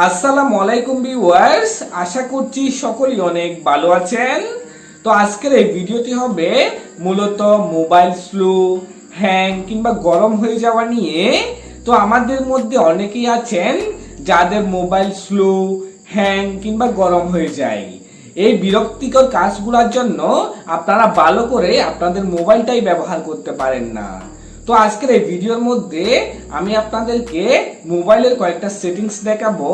আসসালামু আলাইকুম ভিউয়ার্স, আশা করছি সকলেই অনেক ভালো আছেন। তো আজকের এই ভিডিওটি হবে মূলত মোবাইল স্লো, হ্যাং কিংবা গরম হয়ে যাওয়া নিয়ে। তো আমাদের মধ্যে অনেকেই আছেন যাদের মোবাইল স্লো, হ্যাং কিংবা গরম হয়ে যায়। এই বিরক্তিকর কাজগুলোর জন্য আপনারা ভালো করে আপনাদের মোবাইলটাই ব্যবহার করতে পারেন না। তো আজকের এই ভিডিওর মধ্যে আমি আপনাদেরকে মোবাইলের কয়েকটা সেটিংস দেখাবো,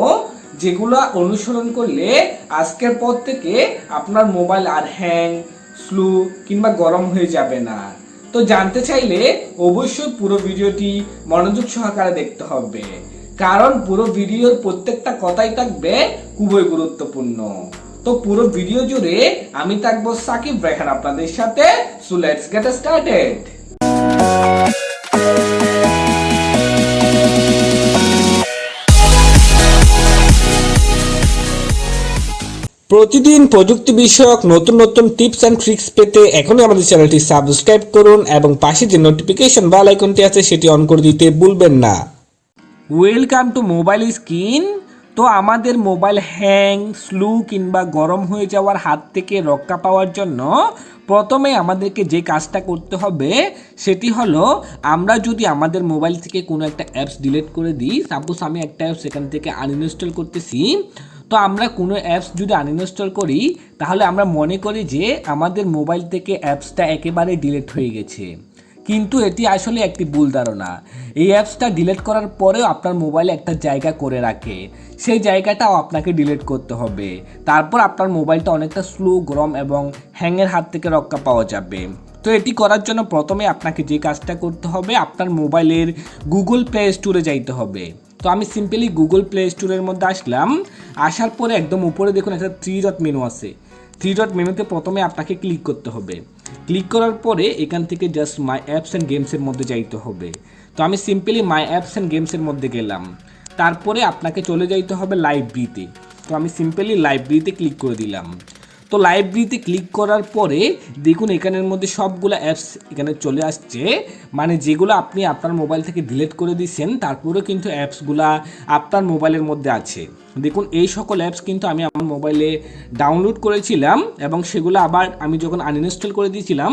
যেগুলো অনুসরণ করলে আজকের পর থেকে আপনার মোবাইল আর হ্যাং, স্লো কিংবা গরম হয়ে যাবে না। তো জানতে চাইলে অবশ্যই পুরো ভিডিওটি মনোযোগ সহকারে দেখতে হবে, কারণ পুরো ভিডিওর প্রত্যেকটা কথাই থাকবে খুবই গুরুত্বপূর্ণ। তো পুরো ভিডিও জুড়ে আমি থাকবো সাকিব রায়হান আপনাদের সাথে। So let's get started. প্রতিদিন প্রযুক্তি বিষয়ক নতুন নতুন টিপস এন্ড ট্রিক্স পেতে এখনই আমাদের চ্যানেলটি সাবস্ক্রাইব করুন এবং পাশে যে নোটিফিকেশন বেল আইকনটি আছে সেটি অন করে দিতে ভুলবেন না। Welcome to mobile screen. তো আমাদের মোবাইল হ্যাং, স্লো কিংবা গরম হয়ে যাওয়ার হাত থেকে রক্ষা পাওয়ার জন্য প্রথমে আমাদেরকে যে কাজটা করতে হবে সেটি হলো, আমরা যদি আমাদের মোবাইল থেকে কোনো একটা অ্যাপস ডিলিট করে দিই, সাপোজ আমি একটা অ্যাপস সেখান থেকে আনইনস্টল করতেছি। তো আমরা কোনো অ্যাপস যদি আনইনস্টল করি তাহলে আমরা মনে করি যে আমাদের মোবাইল থেকে অ্যাপসটা একেবারে ডিলিট হয়ে গেছে, কিন্তু এটি আসলে একটি ভুল ধারণা। এই অ্যাপসটা ডিলিট করার পরেও আপনার মোবাইলে একটা জায়গা করে রাখে, সেই জায়গাটাও আপনাকে ডিলিট করতে হবে। তারপর আপনার মোবাইলটা অনেকটা স্লো, গরম এবং হ্যাংয়ের হাত থেকে রক্ষা পাওয়া যাবে। তো এটি করার জন্য প্রথমে আপনাকে যে কাজটা করতে হবে, আপনার মোবাইলের গুগল প্লে স্টোরে যাইতে হবে। তো আমি সিম্পলি গুগল প্লে স্টোরের মধ্যে আসলাম। আসার পরে একদম উপরে দেখুন একটা 3 ডট মেনু আছে। 3 ডট মেনুতে প্রথমে আপনাকে ক্লিক করতে হবে। ক্লিক করার পরে এখান থেকে জাস্ট মাই অ্যাপস অ্যান্ড গেমসের মধ্যে যাইতে হবে। তো আমি সিম্পলি মাই অ্যাপস অ্যান্ড গেমসের মধ্যে গেলাম। তারপরে আপনাকে চলে যাইতে হবে লাইব্রেরিতে। তো আমি সিম্পলি লাইব্রেরিতে ক্লিক করে দিলাম। তো লাইব্রেরিতে ক্লিক করার পরে দেখুন এখানের মধ্যে সবগুলো অ্যাপস এখানে চলে আসছে, মানে যেগুলো আপনি আপনার মোবাইল থেকে ডিলিট করে দিয়েছেন তারপরেও কিন্তু অ্যাপসগুলা আপনার মোবাইলের মধ্যে আছে। দেখুন এই সকল অ্যাপস কিন্তু আমি আমার মোবাইলে ডাউনলোড করেছিলাম এবং সেগুলো আবার আমি যখন আনইনস্টল করে দিয়েছিলাম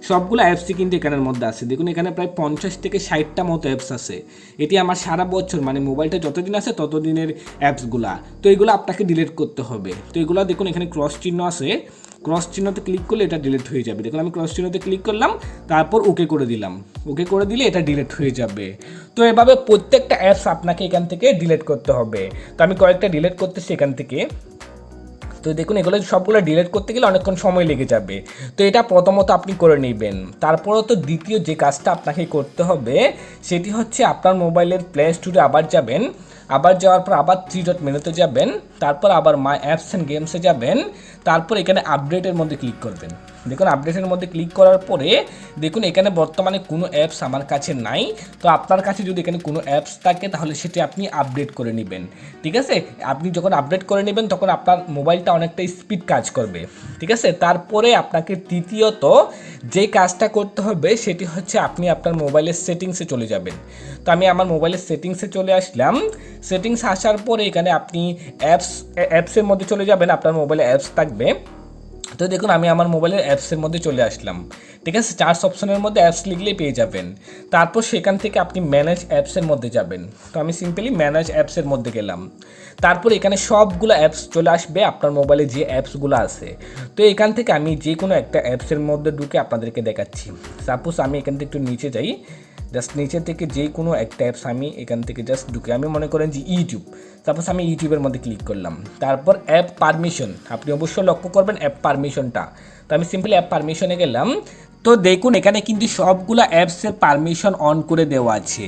সবগুলো অ্যাপসই কিন্তু এখানের মধ্যে আছে। দেখুন এখানে প্রায় 50 থেকে 60টা মতো অ্যাপস আছে। এটি আমার সারা বছর, মানে মোবাইলটা যতদিন আছে ততদিনের অ্যাপসগুলা। তো এগুলো আপনাকে ডিলিট করতে হবে। তো এগুলো দেখুন এখানে ক্রস চিহ্ন আছে, ক্রস চিহ্নতে ক্লিক করলে এটা ডিলিট হয়ে যাবে। দেখুন আমি ক্রস চিহ্নতে ক্লিক করলাম, তারপর ওকে করে দিলাম। ওকে করে দিলে এটা ডিলিট হয়ে যাবে। তো এভাবে প্রত্যেকটা অ্যাপস আপনাকে এখান থেকে ডিলিট করতে হবে। তো আমি কয়েকটা ডিলিট করতেছি এখান থেকে। তো দেখুন এগুলো সবগুলো ডিলিট করতে গেলে অনেকক্ষণ সময় লেগে যাবে। তো এটা প্রথমত আপনি করে নেবেন। তারপরও তো দ্বিতীয় যে কাজটা আপনাকে করতে হবে সেটি হচ্ছে আপনার মোবাইলের প্লে স্টোরে আবার যাবেন। আবার যাওয়ার পর আবার 3 ডট মেনুতে যাবেন, তারপর আবার মাই অ্যাপস অ্যান্ড গেমসে যাবেন। তারপর এখানে আপডেটের মধ্যে ক্লিক করবেন। দেখুন আপডেটের মধ্যে ক্লিক করার পরে দেখুন এখানে বর্তমানে কোনো অ্যাপস আমার কাছে নাই। তো আপনার কাছে যদি এখানে কোনো অ্যাপস থাকে তাহলে সেটি আপনি আপডেট করে নেবেন। ঠিক আছে, আপনি যখন আপডেট করে নেবেন তখন আপনার মোবাইলটা অনেকটা স্পিড কাজ করবে। ঠিক আছে, তারপরে আপনাকে তৃতীয়ত যে কাজটা করতে হবে সেটি হচ্ছে আপনি আপনার মোবাইলের সেটিংসে চলে যাবেন। তো আমি আমার মোবাইলের সেটিংসে চলে আসলাম। সেটিংস আসার পরে এখানে আপনি অ্যাপসের মধ্যে চলে যাবেন, আপনার মোবাইলে অ্যাপস থাকবে। তো দেখুন আমি আমার মোবাইলের অ্যাপসের মধ্যে চলে আসলাম। ঠিক আছে, চার্জ অপশনের মধ্যে অ্যাপস লিখলেই পেয়ে যাবেন। তারপর সেখান থেকে আপনি ম্যানেজ অ্যাপসের মধ্যে যাবেন। তো আমি সিম্পলি ম্যানেজ অ্যাপসের মধ্যে গেলাম। তারপর এখানে সবগুলো অ্যাপস চলে আসবে আপনার মোবাইলে যে অ্যাপসগুলো আছে। তো এখান থেকে আমি যে কোনো একটা অ্যাপসের মধ্যে ঢুকে আপনাদেরকে দেখাচ্ছি। সাপোজ আমি এখান থেকে একটু নিচে যাই, জাস্ট নিচে থেকে যে কোনো একটা অ্যাপস আমি এখান থেকে জাস্ট ঢুকে, আমি মনে করেন যে ইউটিউব, সাপোজ আমি ইউটিউবের মধ্যে ক্লিক করলাম। তারপর অ্যাপ পারমিশন, আপনি অবশ্যই লক্ষ্য করবেন অ্যাপ পারমিশনটা। তো আমি সিম্পলি অ্যাপ পারমিশনে গেলাম। তো দেখুন এখানে কিন্তু সবগুলো অ্যাপসের পারমিশন অন করে দেওয়া আছে।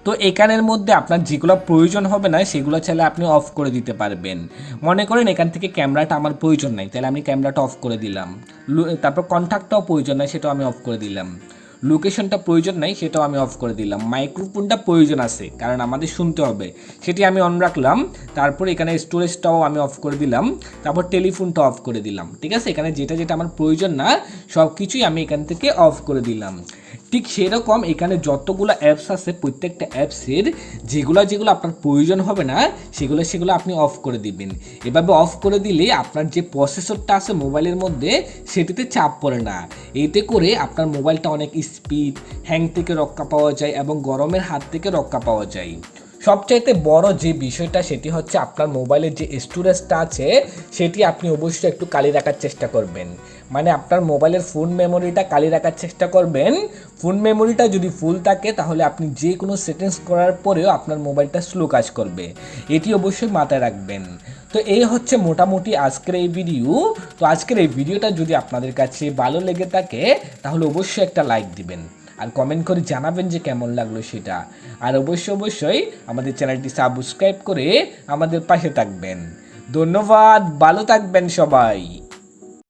তো এখানের মধ্যে আপনার যেগুলো প্রয়োজন হবে না সেগুলো চাইলে আপনি অফ করে দিতে পারবেন। মনে করেন এখান থেকে ক্যামেরাটা আমার প্রয়োজন নাই, তাহলে আমি ক্যামেরাটা অফ করে দিলাম। তারপর কন্ট্যাক্টটাও প্রয়োজন নাই, সেটাও আমি অফ করে দিলাম। লোকেশনটা প্রয়োজন নাই, সেটাও আমি অফ করে দিলাম। মাইক্রোফোনটা প্রয়োজন আছে কারণ আমাদের শুনতে হবে, সেটি আমি অন রাখলাম। তারপর এখানে স্টোরেজটাও আমি অফ করে দিলাম। তারপর টেলিফোনটা অফ করে দিলাম। ঠিক আছে, এখানে যেটা যেটা আমার প্রয়োজন না সব কিছুই আমি এখান থেকে অফ করে দিলাম। ঠিক সেরকম এখানে যতগুলো অ্যাপস আছে প্রত্যেকটা অ্যাপসের যেগুলো আপনার প্রয়োজন হবে না সেগুলো আপনি অফ করে দিবেন। এভাবে অফ করে দিলে আপনার যে প্রসেসরটা আছে মোবাইলের মধ্যে সেটিতে চাপ পড়ে না। এতে করে আপনার মোবাইলটা অনেক স্পিড, হ্যাং থেকে রক্ষা পাওয়া যায় এবং গরমের হাত থেকে রক্ষা পাওয়া যায়। সবচাইতে বড় যে বিষয়টা সেটি হচ্ছে আপনার মোবাইলের যে স্টোরেজটা আছে সেটি আপনি অবশ্যই একটু খালি রাখার চেষ্টা করবেন। মানে আপনার মোবাইলের ফোন মেমোরিটা খালি রাখার চেষ্টা করবেন। ফোন মেমোরিটা যদি ফুল থাকে তাহলে আপনি যে কোনো সেটিংস করার পরেও আপনার মোবাইলটা স্লো কাজ করবে, এটি অবশ্যই মাথায় রাখবেন। তো এই হচ্ছে মোটামুটি আজকের এই ভিডিও। তো আজকের এই ভিডিওটা যদি আপনাদের কাছে ভালো লেগে থাকে তাহলে অবশ্যই একটা লাইক দিবেন আর কমেন্ট করে জানাবেন যে কেমন লাগলো সেটা। আর অবশ্যই আমাদের চ্যানেলটি সাবস্ক্রাইব করে আমাদের পাশে থাকবেন। ধন্যবাদ, ভালো থাকবেন সবাই।